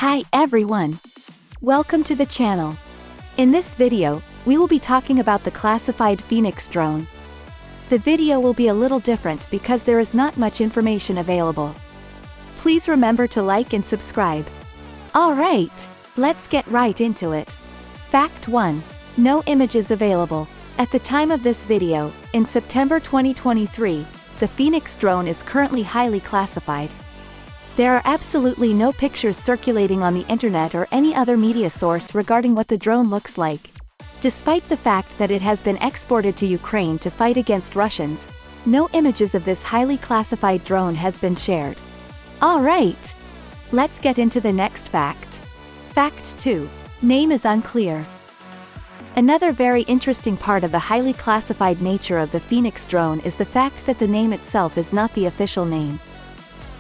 Hi everyone! Welcome to the channel. In this video, we will be talking about the classified Phoenix drone. The video will be a little different because there is not much information available. Please remember to like and subscribe. Alright, let's get right into it. Fact 1. No images available. At the time of this video, in September 2023, the Phoenix drone is currently highly classified. There are absolutely no pictures circulating on the internet or any other media source regarding what the drone looks like. Despite the fact that it has been exported to Ukraine to fight against Russians, no images of this highly classified drone has been shared. Alright! Let's get into the next fact. Fact 2. Name is unclear. Another very interesting part of the highly classified nature of the Phoenix drone is the fact that the name itself is not the official name.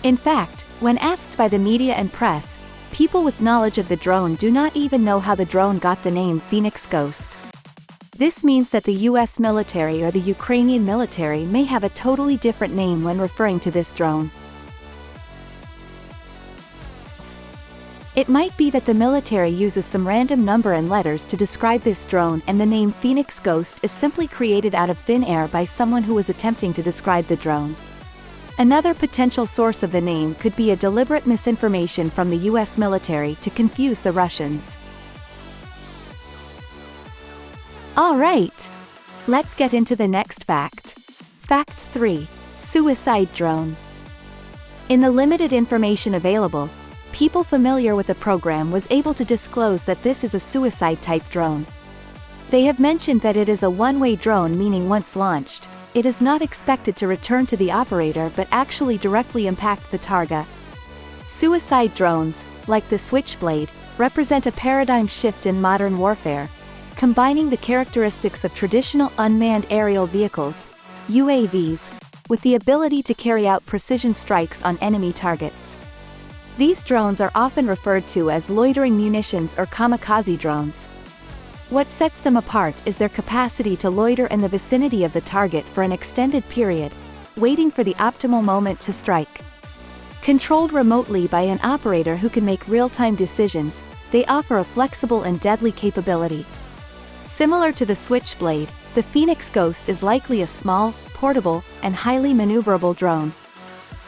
In fact, when asked by the media and press, people with knowledge of the drone do not even know how the drone got the name Phoenix Ghost. This means that the US military or the Ukrainian military may have a totally different name when referring to this drone. It might be that the military uses some random number and letters to describe this drone, and the name Phoenix Ghost is simply created out of thin air by someone who was attempting to describe the drone. Another potential source of the name could be a deliberate misinformation from the US military to confuse the Russians. Alright! Let's get into the next fact. Fact 3. Suicide drone. In the limited information available, people familiar with the program was able to disclose that this is a suicide-type drone. They have mentioned that it is a one-way drone, meaning once launched, it is not expected to return to the operator but actually directly impact the target. Suicide drones, like the Switchblade, represent a paradigm shift in modern warfare, combining the characteristics of traditional unmanned aerial vehicles, UAVs, with the ability to carry out precision strikes on enemy targets. These drones are often referred to as loitering munitions or kamikaze drones. What sets them apart is their capacity to loiter in the vicinity of the target for an extended period, waiting for the optimal moment to strike. Controlled remotely by an operator who can make real-time decisions, they offer a flexible and deadly capability. Similar to the Switchblade, the Phoenix Ghost is likely a small, portable, and highly maneuverable drone.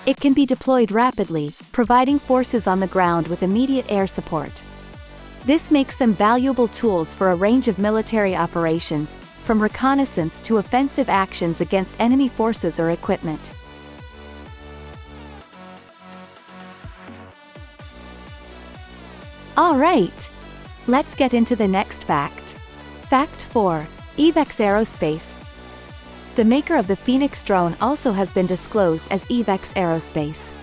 It can be deployed rapidly, providing forces on the ground with immediate air support. This makes them valuable tools for a range of military operations, from reconnaissance to offensive actions against enemy forces or equipment. Alright! Let's get into the next fact. Fact 4. Evex Aerospace. The maker of the Phoenix drone also has been disclosed as Evex Aerospace.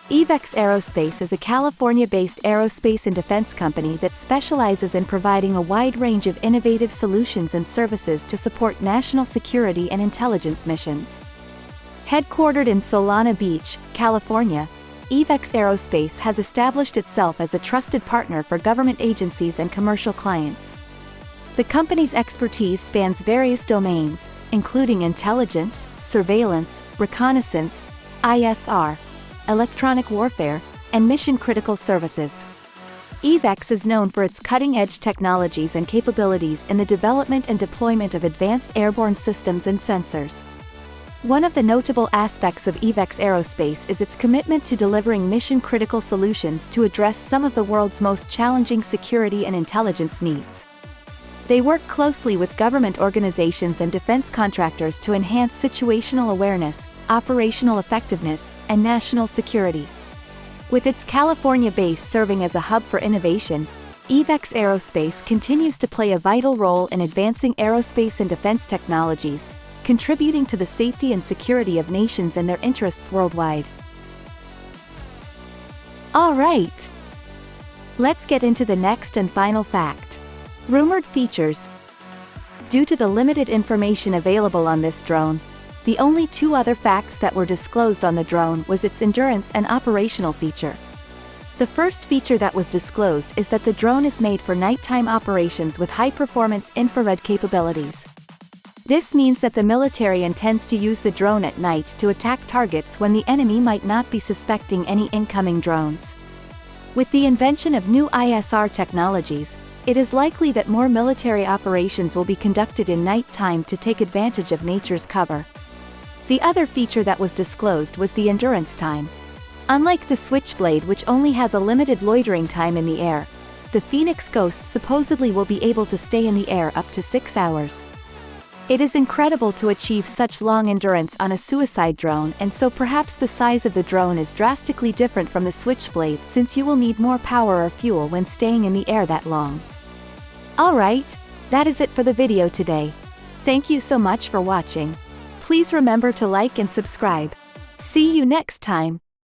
Evex Aerospace is a California-based aerospace and defense company that specializes in providing a wide range of innovative solutions and services to support national security and intelligence missions. Headquartered in Solana Beach, California, Evex Aerospace has established itself as a trusted partner for government agencies and commercial clients. The company's expertise spans various domains, including intelligence, surveillance, reconnaissance, ISR, electronic warfare, and mission-critical services. Evex is known for its cutting-edge technologies and capabilities in the development and deployment of advanced airborne systems and sensors. One of the notable aspects of Evex Aerospace is its commitment to delivering mission-critical solutions to address some of the world's most challenging security and intelligence needs. They work closely with government organizations and defense contractors to enhance situational awareness, operational effectiveness, and national security. With its California base serving as a hub for innovation, Evex Aerospace continues to play a vital role in advancing aerospace and defense technologies, contributing to the safety and security of nations and their interests worldwide. Alright! Let's get into the next and final fact. Rumored features. Due to the limited information available on this drone, the only two other facts that were disclosed on the drone was its endurance and operational feature. The first feature that was disclosed is that the drone is made for nighttime operations with high-performance infrared capabilities. This means that the military intends to use the drone at night to attack targets when the enemy might not be suspecting any incoming drones. With the invention of new ISR technologies, it is likely that more military operations will be conducted in night time to take advantage of nature's cover. The other feature that was disclosed was the endurance time. Unlike the Switchblade, which only has a limited loitering time in the air, the Phoenix Ghost supposedly will be able to stay in the air up to 6 hours. It is incredible to achieve such long endurance on a suicide drone, and so perhaps the size of the drone is drastically different from the Switchblade, since you will need more power or fuel when staying in the air that long. Alright, that is it for the video today. Thank you so much for watching. Please remember to like and subscribe. See you next time.